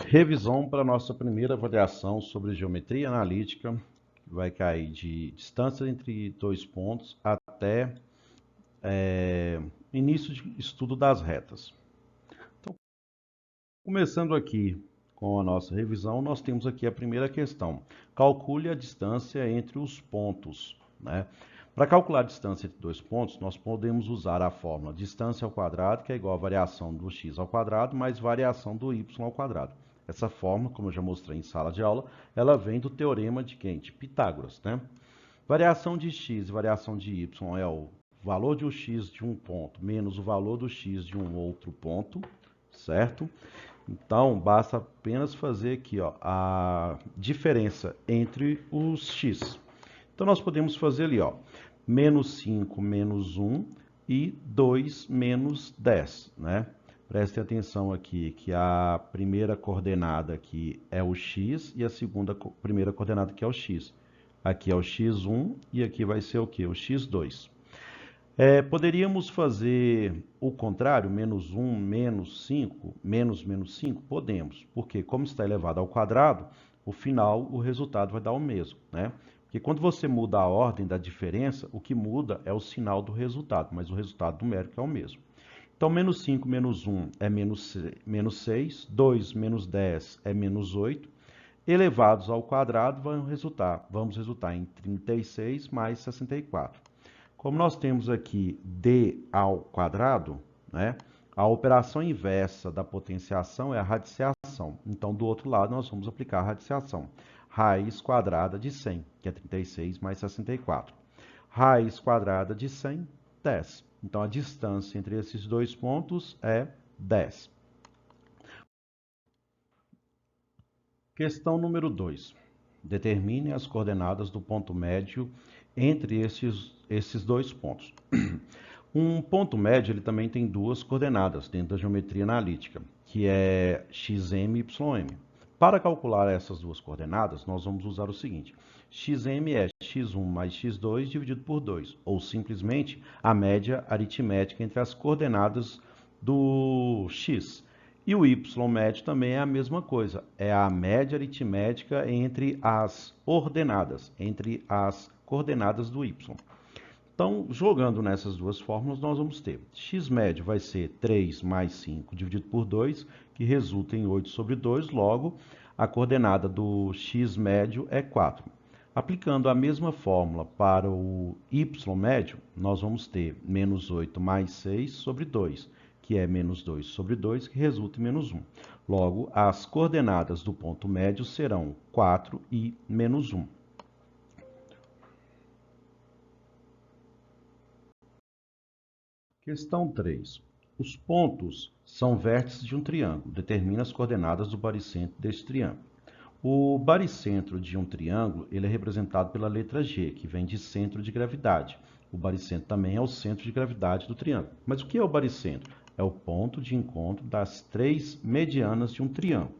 Revisão para a nossa primeira avaliação sobre geometria analítica, que vai cair de distância entre dois pontos até início de estudo das retas. Então, começando aqui com a nossa revisão, nós temos aqui a primeira questão. Calcule a distância entre os pontos, né? Para calcular a distância entre dois pontos, nós podemos usar a fórmula distância ao quadrado, que é igual a variação do x ao quadrado, mais variação do y ao quadrado. Essa fórmula, como eu já mostrei em sala de aula, ela vem do teorema de quem? De Pitágoras, né? Variação de x e variação de y é o valor de x de um ponto menos o valor do x de um outro ponto, certo? Então, basta apenas fazer aqui ó, a diferença entre os x. Então, nós podemos fazer ali, ó, menos 5 menos 1 e 2 menos 10, né? Prestem atenção aqui que a primeira coordenada aqui é o x e a primeira coordenada aqui é o x. Aqui é o x1 e aqui vai ser o quê? O x2. Poderíamos fazer o contrário, menos 1, menos 5, menos 5? Podemos, porque como está elevado ao quadrado, o final, o resultado vai dar o mesmo, né? Porque quando você muda a ordem da diferença, o que muda é o sinal do resultado, mas o resultado numérico é o mesmo. Então, menos 5 menos 1 é menos 6, 2 menos 10 é menos 8, elevados ao quadrado vamos resultar em 36 mais 64. Como nós temos aqui d ao quadrado, né, a operação inversa da potenciação é a radiciação. Então, do outro lado, nós vamos aplicar a radiciação. Raiz quadrada de 100, que é 36 mais 64. Raiz quadrada de 100, 10. Então, a distância entre esses dois pontos é 10. Questão número 2. Determine as coordenadas do ponto médio entre esses dois pontos. Um ponto médio ele também tem duas coordenadas dentro da geometria analítica, que é xm e ym. Para calcular essas duas coordenadas, nós vamos usar o seguinte. Xm é x1 mais x2 dividido por 2, ou simplesmente a média aritmética entre as coordenadas do x. E o y médio também é a mesma coisa, é a média aritmética entre as ordenadas, entre as coordenadas do y. Então, jogando nessas duas fórmulas, nós vamos ter x médio vai ser 3 mais 5 dividido por 2, que resulta em 8 sobre 2, logo, a coordenada do x médio é 4. Aplicando a mesma fórmula para o y médio, nós vamos ter menos 8 mais 6 sobre 2, que é menos 2 sobre 2, que resulta em menos 1. Logo, as coordenadas do ponto médio serão 4 e menos 1. Questão 3. Os pontos são vértices de um triângulo. Determina as coordenadas do baricentro deste triângulo. O baricentro de um triângulo ele é representado pela letra G, que vem de centro de gravidade. O baricentro também é o centro de gravidade do triângulo. Mas o que é o baricentro? É o ponto de encontro das três medianas de um triângulo.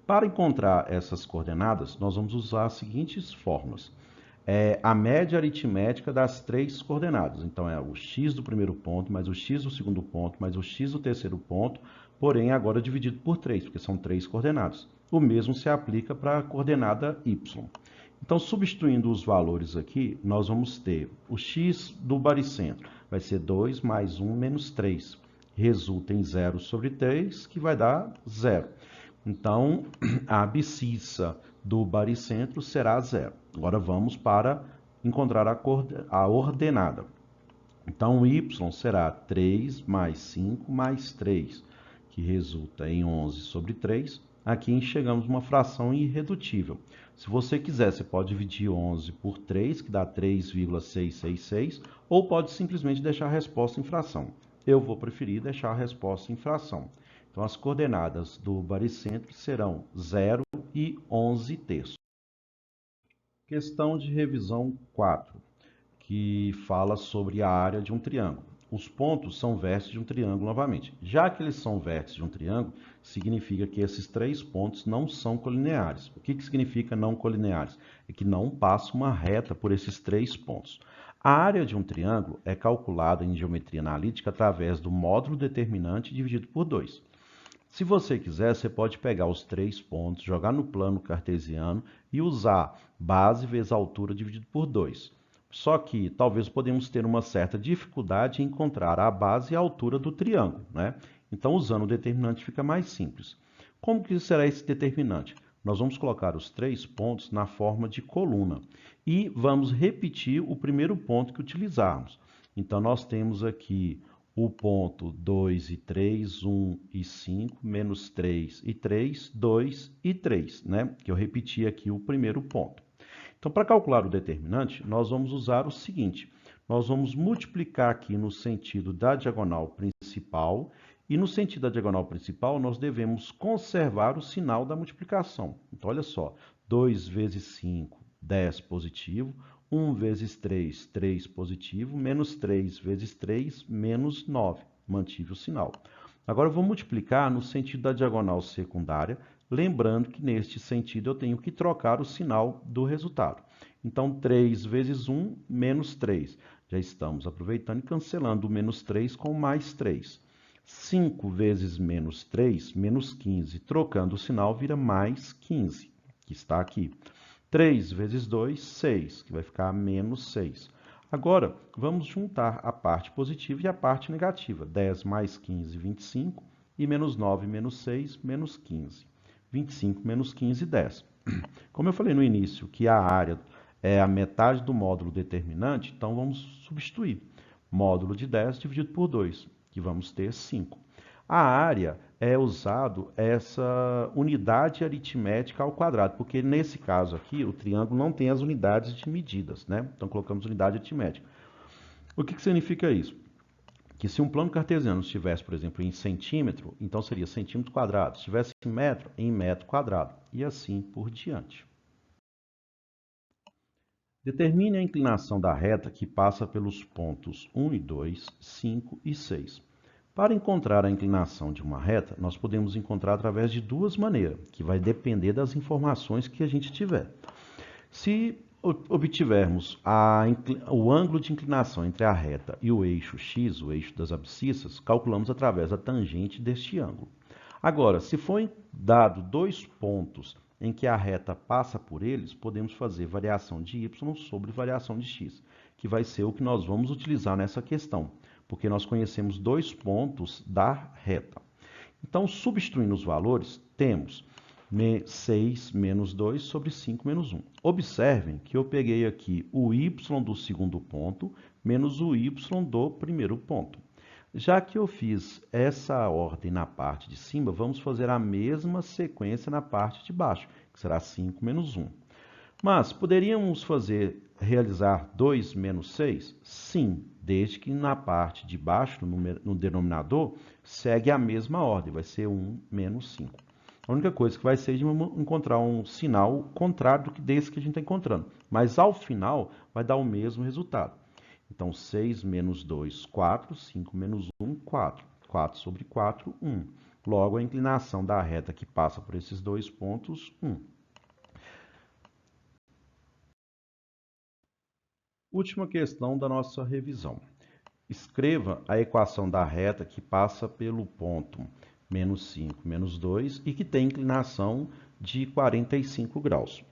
Para encontrar essas coordenadas, nós vamos usar as seguintes fórmulas. A média aritmética das três coordenadas. Então, é o x do primeiro ponto, mais o x do segundo ponto, mais o x do terceiro ponto, porém agora dividido por 3, porque são três coordenadas. O mesmo se aplica para a coordenada y. Então, substituindo os valores aqui, nós vamos ter o x do baricentro, vai ser 2 mais 1 menos 3. Resulta em 0 sobre 3, que vai dar 0. Então, a abscissa do baricentro será 0. Agora vamos para encontrar a ordenada. Então, y será 3 mais 5 mais 3, que resulta em 11 sobre 3. Aqui chegamos a uma fração irredutível. Se você quiser, você pode dividir 11 por 3, que dá 3,666, ou pode simplesmente deixar a resposta em fração. Eu vou preferir deixar a resposta em fração. Então, as coordenadas do baricentro serão 0 e 11 terços. Questão de revisão 4, que fala sobre a área de um triângulo. Os pontos são vértices de um triângulo novamente. Já que eles são vértices de um triângulo, significa que esses três pontos não são colineares. O que significa não colineares? É que não passa uma reta por esses três pontos. A área de um triângulo é calculada em geometria analítica através do módulo determinante dividido por 2. Se você quiser, você pode pegar os 3 pontos, jogar no plano cartesiano e usar base vezes altura dividido por 2. Só que talvez podemos ter uma certa dificuldade em encontrar a base e a altura do triângulo, né? Então, usando o determinante fica mais simples. Como que será esse determinante? Nós vamos colocar os 3 pontos na forma de coluna e vamos repetir o primeiro ponto que utilizarmos. Então, nós temos aqui o ponto 2 e 3, 1 e 5, menos 3 e 3, 2 e 3, né? Que eu repeti aqui o primeiro ponto. Então, para calcular o determinante, nós vamos usar o seguinte. Nós vamos multiplicar aqui no sentido da diagonal principal e no sentido da diagonal principal nós devemos conservar o sinal da multiplicação. Então, olha só, 2 vezes 5, 10 positivo, 1 vezes 3, 3 positivo, menos 3 vezes 3, menos 9. Mantive o sinal. Agora eu vou multiplicar no sentido da diagonal secundária, lembrando que neste sentido eu tenho que trocar o sinal do resultado. Então, 3 vezes 1, menos 3. Já estamos aproveitando e cancelando o menos 3 com mais 3. 5 vezes menos 3, menos 15. Trocando o sinal, vira mais 15, que está aqui. 3 vezes 2, 6, que vai ficar menos 6. Agora, vamos juntar a parte positiva e a parte negativa. 10 mais 15, 25. E menos 9 menos 6, menos 15. 25 menos 15, 10. Como eu falei no início que a área é a metade do módulo determinante, então vamos substituir. Módulo de 10 dividido por 2, que vamos ter 5. A área é usado essa unidade aritmética ao quadrado, porque nesse caso aqui o triângulo não tem as unidades de medidas, né? Então colocamos unidade aritmética. O que significa isso? Que se um plano cartesiano estivesse, por exemplo, em centímetro, então seria centímetro quadrado. Se estivesse em metro quadrado, e assim por diante. Determine a inclinação da reta que passa pelos pontos 1 e 2, 5 e 6. Para encontrar a inclinação de uma reta, nós podemos encontrar através de duas maneiras, que vai depender das informações que a gente tiver. Se obtivermos o ângulo de inclinação entre a reta e o eixo x, o eixo das abscissas, calculamos através da tangente deste ângulo. Agora, se for dado 2 pontos em que a reta passa por eles, podemos fazer variação de y sobre variação de x, que vai ser o que nós vamos utilizar nessa questão, porque nós conhecemos 2 pontos da reta. Então, substituindo os valores, temos 6 menos 2 sobre 5 menos 1. Observem que eu peguei aqui o y do segundo ponto menos o y do primeiro ponto. Já que eu fiz essa ordem na parte de cima, vamos fazer a mesma sequência na parte de baixo, que será 5 menos 1. Mas poderíamos realizar 2 menos 6? Sim, desde que na parte de baixo, no denominador, segue a mesma ordem, vai ser 1 menos 5. A única coisa que vai ser de encontrar um sinal contrário do que desse que a gente está encontrando. Mas ao final vai dar o mesmo resultado. Então, 6 menos 2, 4. 5 menos 1, 4. 4 sobre 4, 1. Logo, a inclinação da reta que passa por esses 2 pontos, 1. Última questão da nossa revisão. Escreva a equação da reta que passa pelo ponto menos 5, menos 2 e que tem inclinação de 45 graus.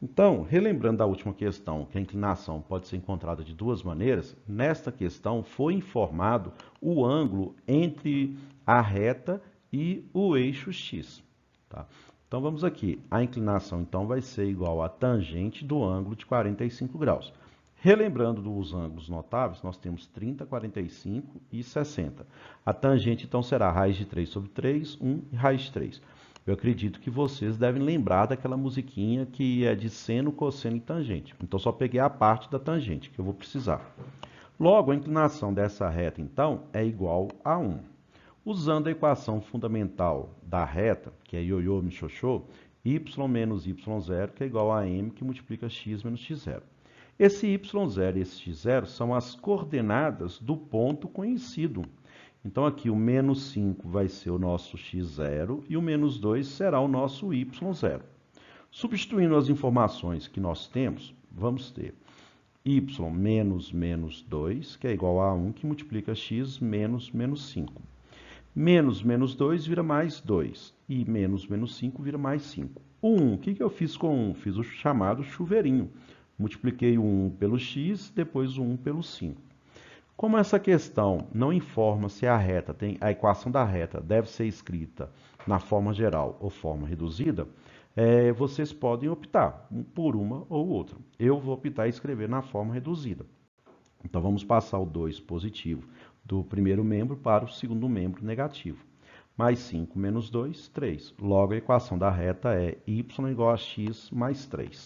Então, relembrando da última questão, que a inclinação pode ser encontrada de duas maneiras, nesta questão foi informado o ângulo entre a reta e o eixo x. Tá? Então, vamos aqui. A inclinação, então, vai ser igual à tangente do ângulo de 45 graus. Relembrando dos ângulos notáveis, nós temos 30, 45 e 60. A tangente, então, será raiz de 3 sobre 3, 1 e raiz de 3. Eu acredito que vocês devem lembrar daquela musiquinha que é de seno, cosseno e tangente. Então, só peguei a parte da tangente que eu vou precisar. Logo, a inclinação dessa reta, então, é igual a 1. Usando a equação fundamental da reta, que é ioiô michôchô, y menos y0, que é igual a m, que multiplica x menos x0. Esse y0 e esse x0 são as coordenadas do ponto conhecido. Então, aqui o menos 5 vai ser o nosso x0 e o menos 2 será o nosso y0. Substituindo as informações que nós temos, vamos ter y menos menos 2, que é igual a 1, que multiplica x menos menos 5. Menos menos 2 vira mais 2. E menos menos 5 vira mais 5. O 1, o que eu fiz com 1? Fiz o chamado chuveirinho. Multipliquei o 1 pelo x, depois o 1 pelo 5. Como essa questão não informa se a reta a equação da reta deve ser escrita na forma geral ou forma reduzida, vocês podem optar por uma ou outra. Eu vou optar em escrever na forma reduzida. Então vamos passar o 2 positivo do primeiro membro para o segundo membro negativo. Mais 5 menos 2, 3. Logo, a equação da reta é y igual a x mais 3.